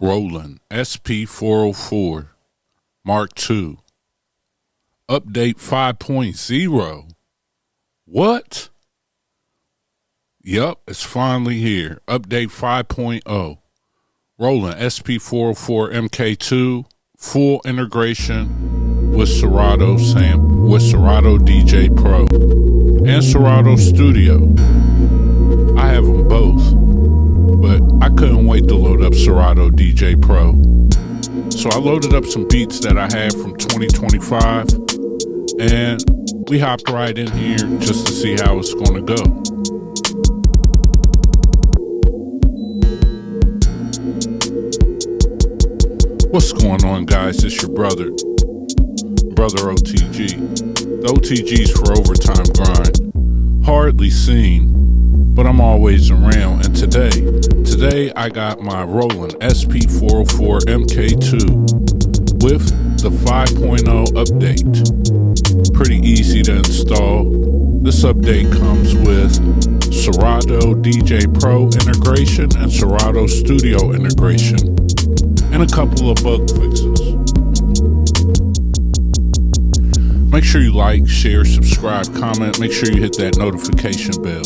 Roland SP-404 Mark II. Update 5.0. What? Yup, it's finally here. Update 5.0. Roland SP-404MKII, full integration with Serato Serato DJ Pro and Serato Studio. I have them both, but I couldn't wait to load up Serato DJ Pro. So I loaded up some beats that I had from 2025, and we hopped right in here just to see how it's going to go. What's going on, guys? It's your brother O.T.G. The O.T.G's for overtime grind. Hardly seen, but I'm always around. And today I got my Roland SP-404MKII with the 5.0 update. Pretty easy to install. This update comes with Serato DJ Pro integration and Serato Studio integration, and a couple of bug fixes. Make sure you like, share, subscribe, comment. Make sure you hit that notification bell.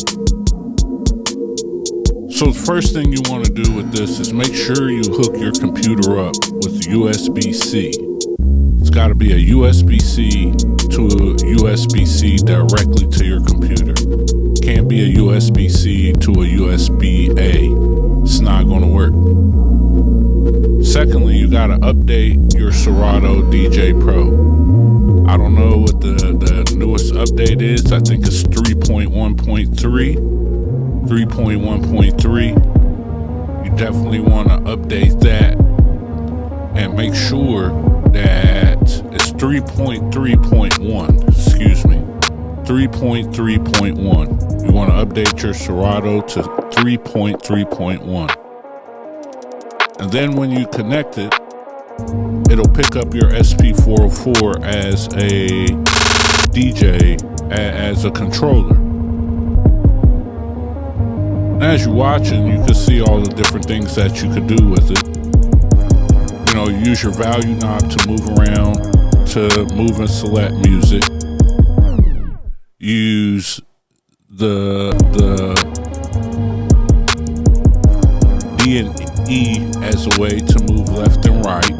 So the first thing you want to do with this is make sure you hook your computer up with USB-C. It's got to be a USB-C to a USB-C directly to your computer. Can't be a USB-C to a USB-A. It's not going to work. Secondly, you got to update your Serato DJ Pro. I don't know what the newest update is. I think it's 3.1.3. 3.1.3. You definitely want to update that and make sure that it's 3.3.1. Excuse me. 3.3.1. You want to update your Serato to 3.3.1. And then when you connect it, it'll pick up your SP-404 as a DJ, as a controller. And as you're watching, you can see all the different things that you could do with it. You know, use your value knob to move around, to move and select music. Use the D and E as a way to move left and right.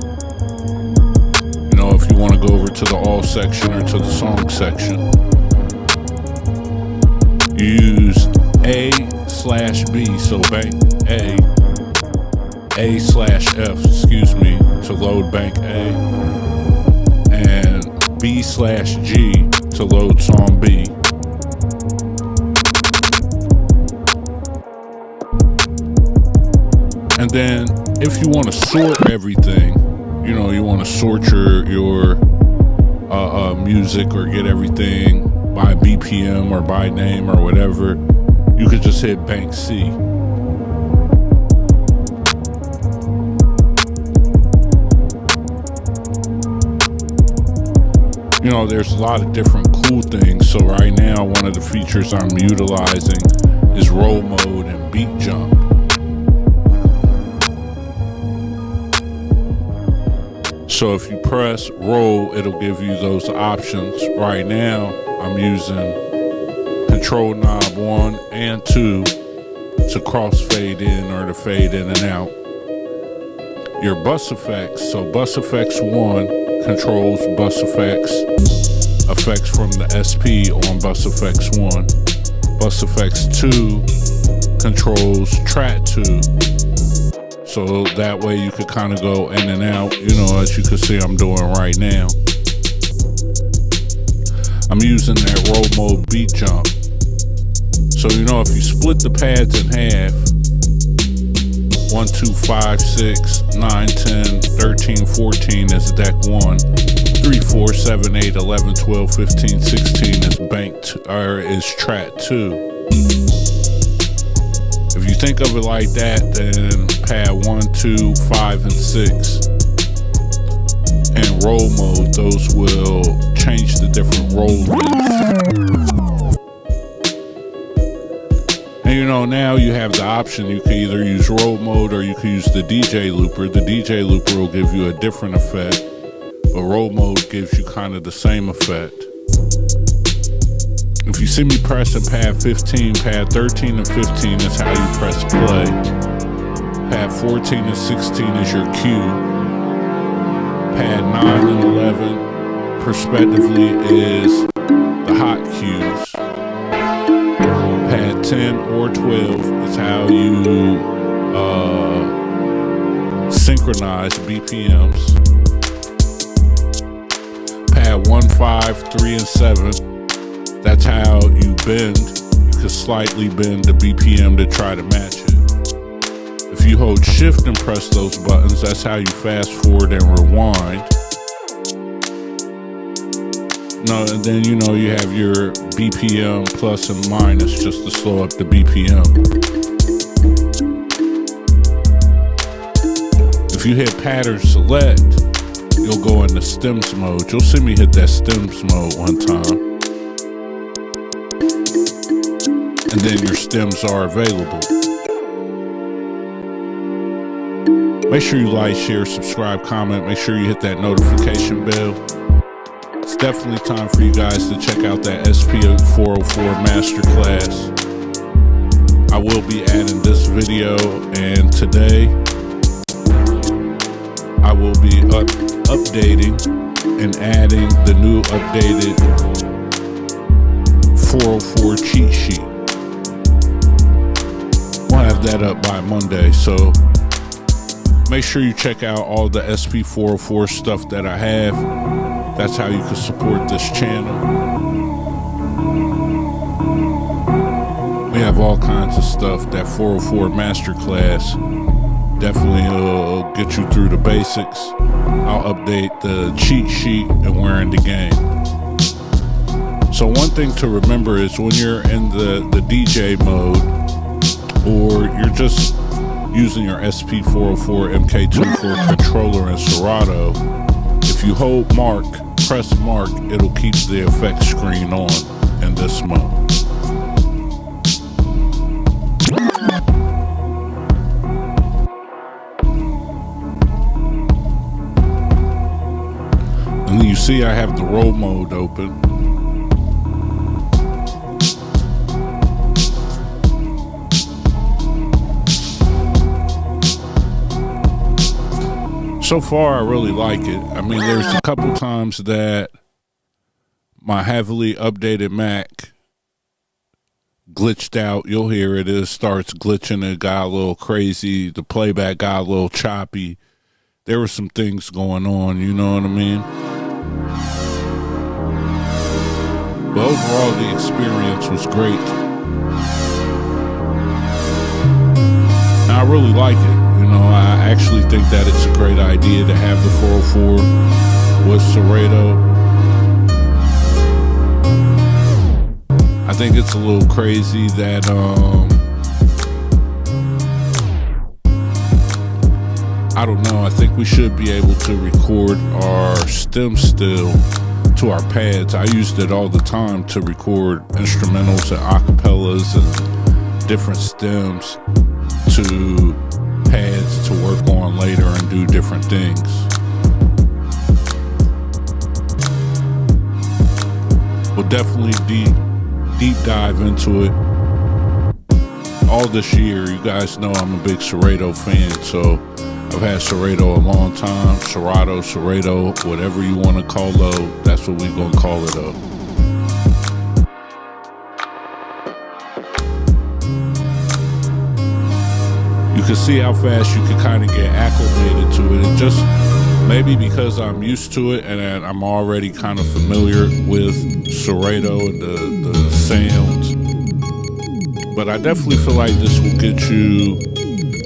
You know, if you want to go over to the all section or to the song section. Use A/B, so bank A/F, excuse me, to load bank A, and B/G to load song B. And then if you want to sort everything, you know, you want to sort your music or get everything by BPM or by name or whatever, you could just hit bank C. You know, there's a lot of different cool things. So right now, one of the features I'm utilizing is roll mode and beat jump. So if you press roll, it'll give you those options. Right now, I'm using control knob 1 and 2 to cross fade in or to fade in and out. Your bus effects, so bus effects 1 controls bus effects from the SP on bus effects 1. Bus effects 2 controls track 2. So that way you could kind of go in and out, you know, as you can see I'm doing right now. I'm using that roll mode beat jump. So, you know, if you split the pads in half, 1, 2, 5, 6, 9, 10, 13, 14 is deck 1, 3, 4, 7, 8, 11, 12, 15, 16 is banked, or is track 2. If you think of it like that, then pad 1, 2, 5, and 6 and roll mode, those will change the different roll widths. And you know, now you have the option. You can either use roll mode or you can use the DJ looper. The DJ looper will give you a different effect, but roll mode gives you kind of the same effect. If you see me pressing pad 15, pad 13 and 15 is how you press play. Pad 14 and 16 is your cue. Pad 9 and 11, prospectively, is the hot cues. Pad 10 or 12 is how you synchronize BPMs. Pad 1, 5, 3, and 7, that's how you bend. You can slightly bend the BPM to try to match it. If you hold shift and press those buttons, that's how you fast forward and rewind. No, and then you know you have your BPM plus and minus just to slow up the BPM. If you hit pattern select, you'll go into stems mode. You'll see me hit that stems mode one time. And then your stems are available. Make sure you like, share, subscribe, comment. Make sure you hit that notification bell. It's definitely time for you guys to check out that SP-404 Masterclass. I will be adding this video, and today I will be updating and adding the new updated 404 cheat sheet. We'll have that up by Monday, so make sure you check out all the SP-404 stuff that I have. That's how you can support this channel. We have all kinds of stuff. That 404 Masterclass definitely will get you through the basics. I'll update the cheat sheet and we're in the game. So one thing to remember is when you're in the DJ mode, or you're just using your SP-404MKII for controller and Serato, if you hold mark, press mark, it'll keep the effect screen on in this mode. And then you see I have the roll mode open. So far, I really like it. I mean, there's a couple times that my heavily updated Mac glitched out. You'll hear it. It starts glitching. It got a little crazy. The playback got a little choppy. There were some things going on, you know what I mean? But overall, the experience was great. And I really like it. You know, I actually think that it's a great idea to have the 404 with Serato. I think it's a little crazy that I don't know, I think we should be able to record our stem still to our pads. I used it all the time to record instrumentals and acapellas and different stems to pads to work on later and do different things. We'll definitely deep dive into it all this year. You guys know I'm a big Serato fan, so I've had Serato a long time. Serato, whatever you want to call it, that's what we're going to call it up. You can see how fast you can kind of get acclimated to it. It just, maybe because I'm used to it and I'm already kind of familiar with Serato and the sounds. But I definitely feel like this will get you,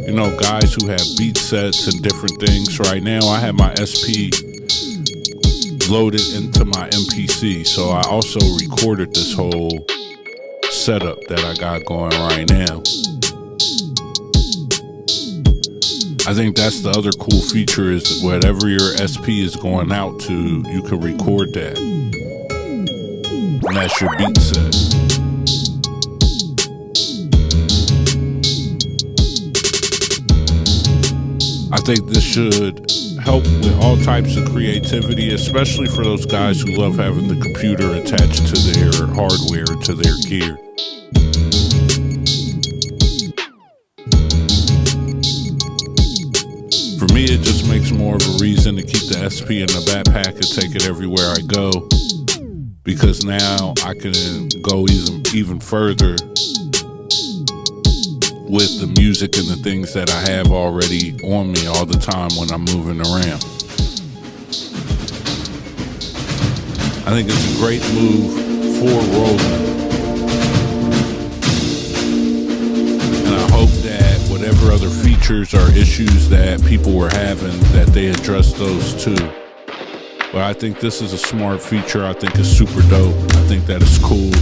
you know, guys who have beat sets and different things. Right now I have my SP loaded into my MPC, so I also recorded this whole setup that I got going right now. I think that's the other cool feature, is whatever your SP is going out to, you can record that. And that's your beat set. think this should help with all types of creativity, especially for those guys who love having the computer attached to their hardware, to their gear. For me, it just makes more of a reason to keep the SP in the backpack and take it everywhere I go, because now I can go even further with the music and the things that I have already on me all the time when I'm moving around. I think it's a great move for Roland. And I hope that whatever other features or issues that people were having, that they address those too. But I think this is a smart feature. I think it's super dope. I think that it's cool.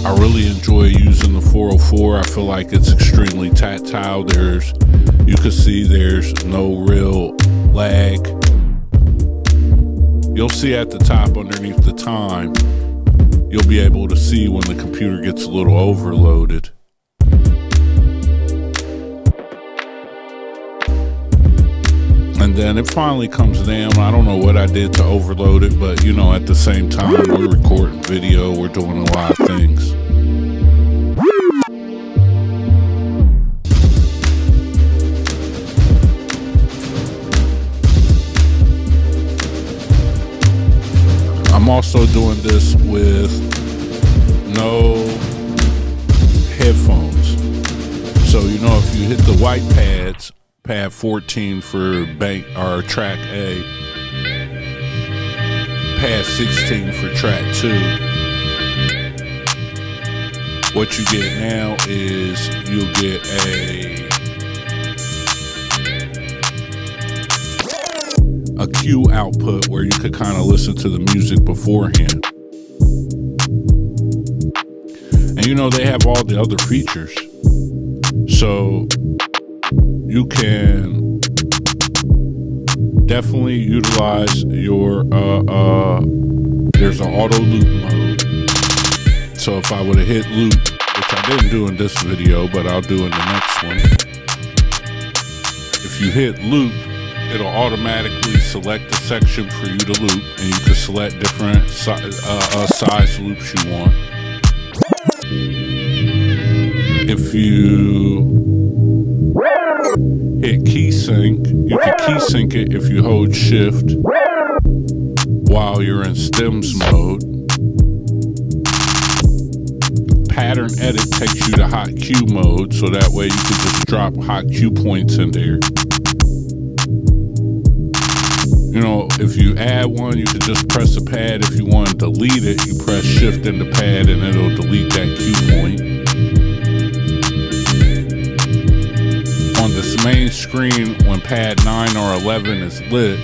I really enjoy using the 404. I feel like it's extremely tactile. You can see there's no real lag. You'll see at the top underneath the time, you'll be able to see when the computer gets a little overloaded. And then it finally comes down. I don't know what I did to overload it, but you know, at the same time, we're recording video, we're doing a lot of things. I'm also doing this with no headphones. So, you know, if you hit the white pads, pad 14 for bank or track A, pad 16 for track 2. What you get now is you'll get a cue output where you could kind of listen to the music beforehand. And you know, they have all the other features. So you can definitely utilize your there's an auto loop mode. So if I would have hit loop, which I didn't do in this video, but I'll do in the next one. If you hit loop, it'll automatically select the section for you to loop, and you can select different size loops you want. If you hit key sync, you can key sync it if you hold shift while you're in stems mode. Pattern edit takes you to hot cue mode, so that way you can just drop hot cue points in there. You know, if you add one, you can just press a pad. If you want to delete it, you press shift in the pad and it'll delete that cue point. On this main screen, when pad 9 or 11 is lit,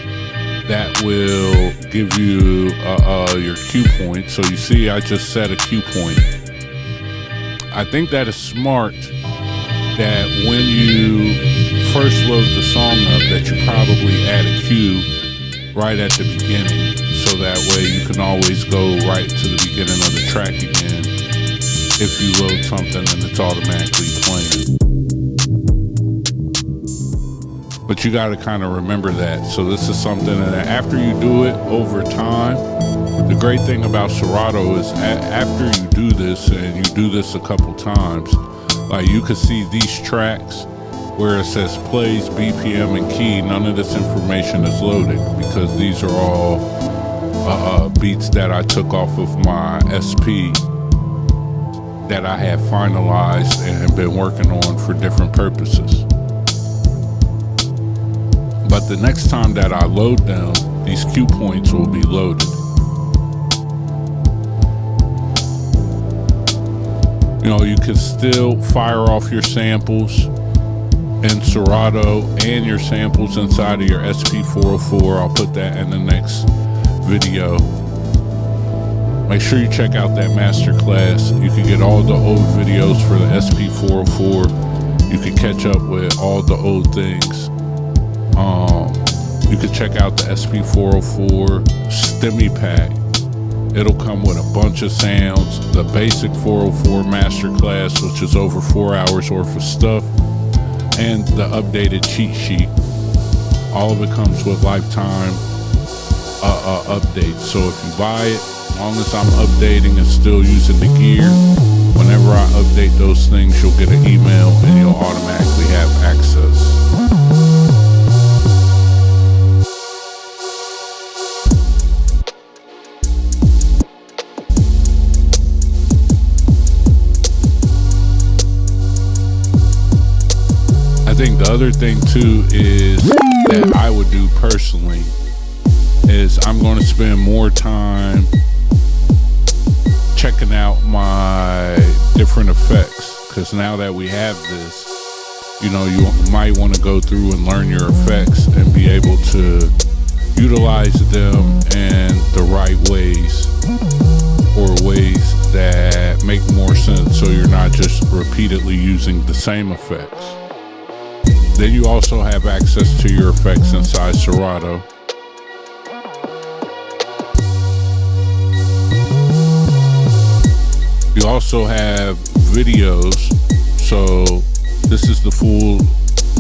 that will give you your cue point. So you see, I just set a cue point. I think that is smart, that when you first load the song up, that you probably add a cue right at the beginning, so that way you can always go right to the beginning of the track again if you load something and it's automatically playing. But you got to kind of remember that. So this is something that after you do it over time, the great thing about Serato is after you do this, and you do this a couple times, like you can see these tracks where it says plays, BPM, and key. None of this information is loaded because these are all beats that I took off of my SP that I have finalized and have been working on for different purposes. But the next time that I load them, these cue points will be loaded. You know, you can still fire off your samples in Serato and your samples inside of your SP-404. I'll put that in the next video. Make sure you check out that masterclass. You can get all the old videos for the SP-404. You can catch up with all the old things. You can check out the SP-404 STEMI pack It'll come with a bunch of sounds, the basic 404 masterclass, which is over 4 hours worth of stuff, and the updated cheat sheet. All of it comes with lifetime updates. So if you buy it, as long as I'm updating and still using the gear, whenever I update those things, you'll get an email and you'll automatically have access. I think the other thing too is that I would do personally is I'm going to spend more time checking out my different effects, because now that we have this, you know, you might want to go through and learn your effects and be able to utilize them in the right ways, or ways that make more sense, so you're not just repeatedly using the same effects. Then you also have access to your effects inside Serato. You also have videos. So this is the full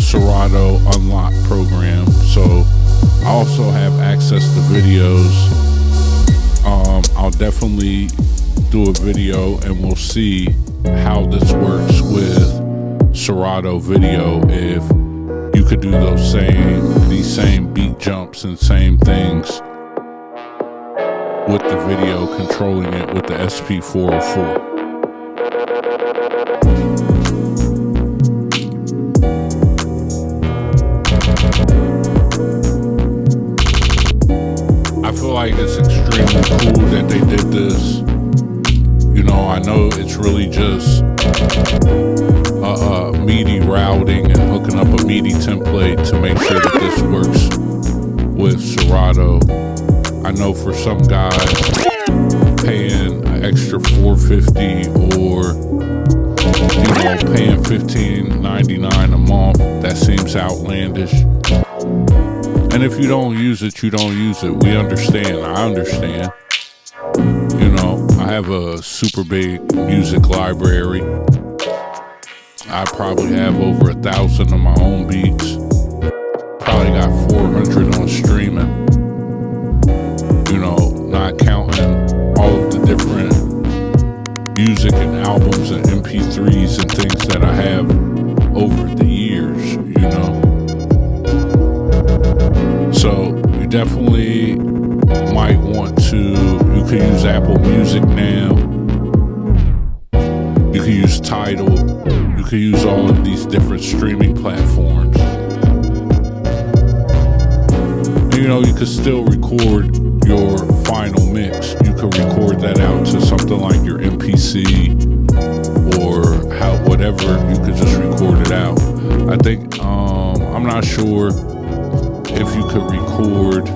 Serato Unlock program. So I also have access to videos. I'll definitely do a video and we'll see how this works with Serato video, if you could do these same beat jumps and same things with the video, controlling it with the SP-404. I feel like it's extremely cool that they did this. You know, I know it's really just MIDI routing and hooking up a MIDI template to make sure that this works with Serato. I know for some guys, paying an extra $450 or, you know, paying $15.99 a month, that seems outlandish. And if you don't use it, you don't use it. We understand. I understand. You know, I have a super big music library. I probably have over 1,000 of my own beats. Probably got 400 on streaming. You know, not counting all of the different music and albums and MP3s and things that I have over the years, you know. So you definitely might want to, you can use Apple Music now. You can use Tidal. You can use all of these different streaming platforms. And, you know, you can still record your final mix. You can record that out to something like your MPC or whatever. You could just record it out. I think, I'm not sure if you could record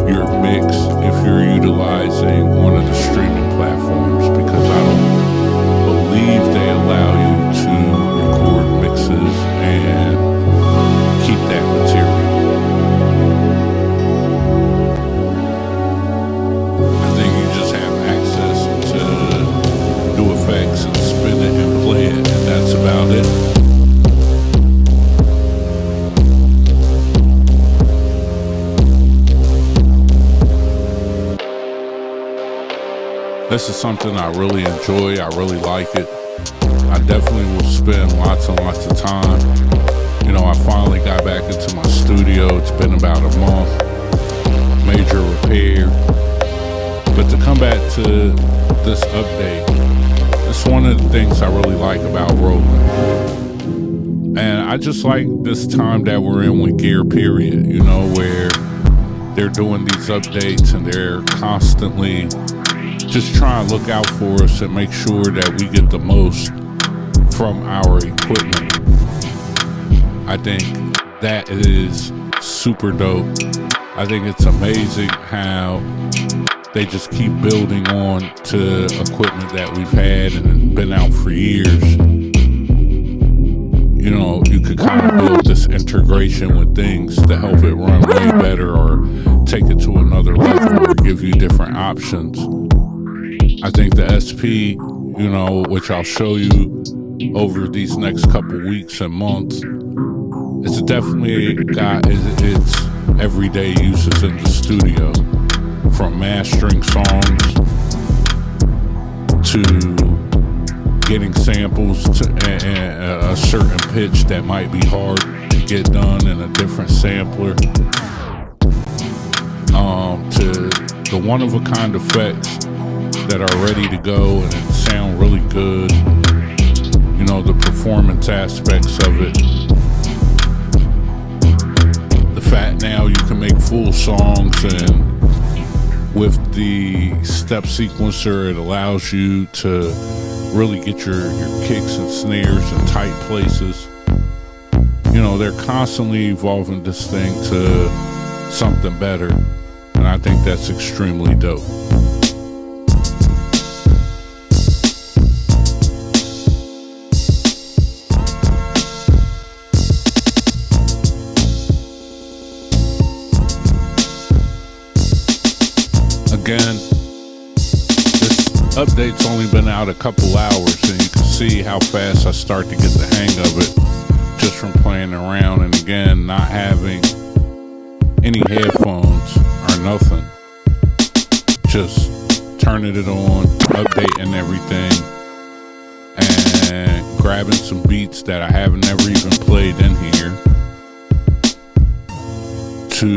your mix if you're utilizing one of the streaming platforms, because I don't believe they allow you to record mixes and keep that material. I think you just have access to do effects and spin it and play it, and that's about it. This is something I really enjoy. I really like it. I definitely will spend lots and lots of time. You know, I finally got back into my studio. It's been about a month. Major repair. But to come back to this update, it's one of the things I really like about Roland. And I just like this time that we're in with gear, period. You know, where they're doing these updates and they're constantly just try and look out for us and make sure that we get the most from our equipment. I think that is super dope. I think it's amazing how they just keep building on to equipment that we've had and been out for years. You know, you could kind of build this integration with things to help it run way better or take it to another level or give you different options. I think the SP, you know, which I'll show you over these next couple weeks and months, it's definitely got its everyday uses in the studio, from mastering songs to getting samples to a certain pitch that might be hard to get done in a different sampler, to the one-of-a-kind effects that are ready to go and sound really good, you know, the performance aspects of it. The fact now you can make full songs, and with the step sequencer it allows you to really get your kicks and snares in tight places. You know, they're constantly evolving this thing to something better, and I think that's extremely dope. Again, this update's only been out a couple hours, and you can see how fast I start to get the hang of it just from playing around, and again, not having any headphones or nothing. Just turning it on, updating everything, and grabbing some beats that I haven't ever even played in here to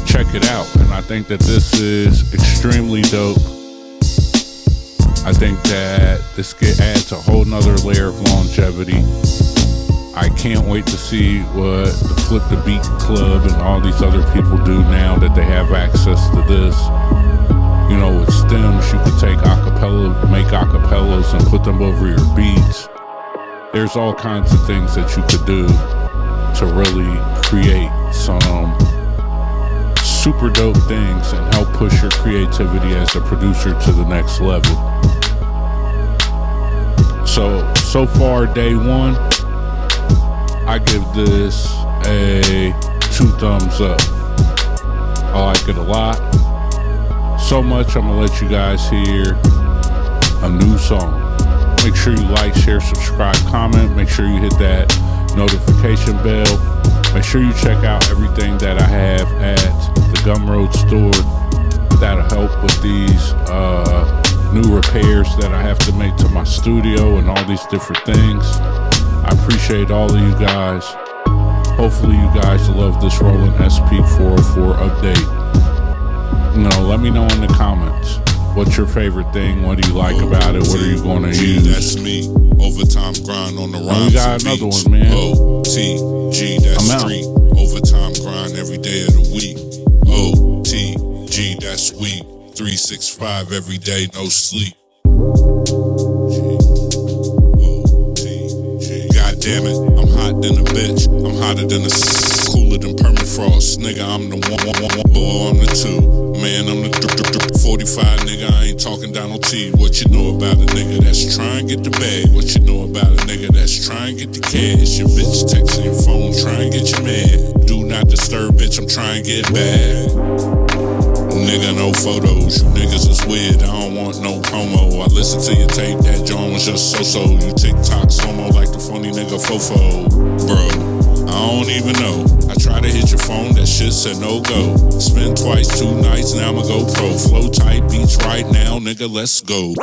check it out. And I think that this is extremely dope. I think that this adds a whole nother layer of longevity. I can't wait to see what the Flip the Beat Club and all these other people do now that they have access to this. You know, with stems, you could take make acapellas and put them over your beats. There's all kinds of things that you could do to really create some super dope things and help push your creativity as a producer to the next level. So far, day one, I give this a 2 thumbs up. I like it a lot. So much, I'm gonna let you guys hear a new song. Make sure you like, share, subscribe, comment. Make sure you hit that notification bell. Make sure you check out everything that I have at the Gumroad store. That'll help with these new repairs that I have to make to my studio and all these different things. I appreciate all of you guys. Hopefully you guys love this Roland SP-404 update. You know, let me know in the comments. What's your favorite thing? What do you like about it? What are you going to use? That's me. Overtime grind on the rhymes. We got another one, man. O.T.G. That's street. Overtime grind every day of the week. O.T.G. That's sweet. 365 every day, no sleep. God damn it, I'm hot than a bitch. I'm hotter than a cooler than permafrost. Nigga, I'm the one, boy, I'm the 2. Man, I'm the 45, nigga, I ain't talking Donald T. What you know about a nigga that's trying to get the bag? What you know about a nigga that's trying to get the cash? Your bitch texting your phone, trying to get you mad. Do not disturb, bitch, I'm trying to get bad. Nigga, no photos, you niggas is weird, I don't want no promo. I listen to your tape, that John was just so-so. You TikTok slow-mo like the funny nigga Fofo. Bro, I don't even know. I try to hit your phone, that shit said no go. Spend twice, 2 nights, now I'ma go pro. Flow tight, beats right now, nigga, let's go.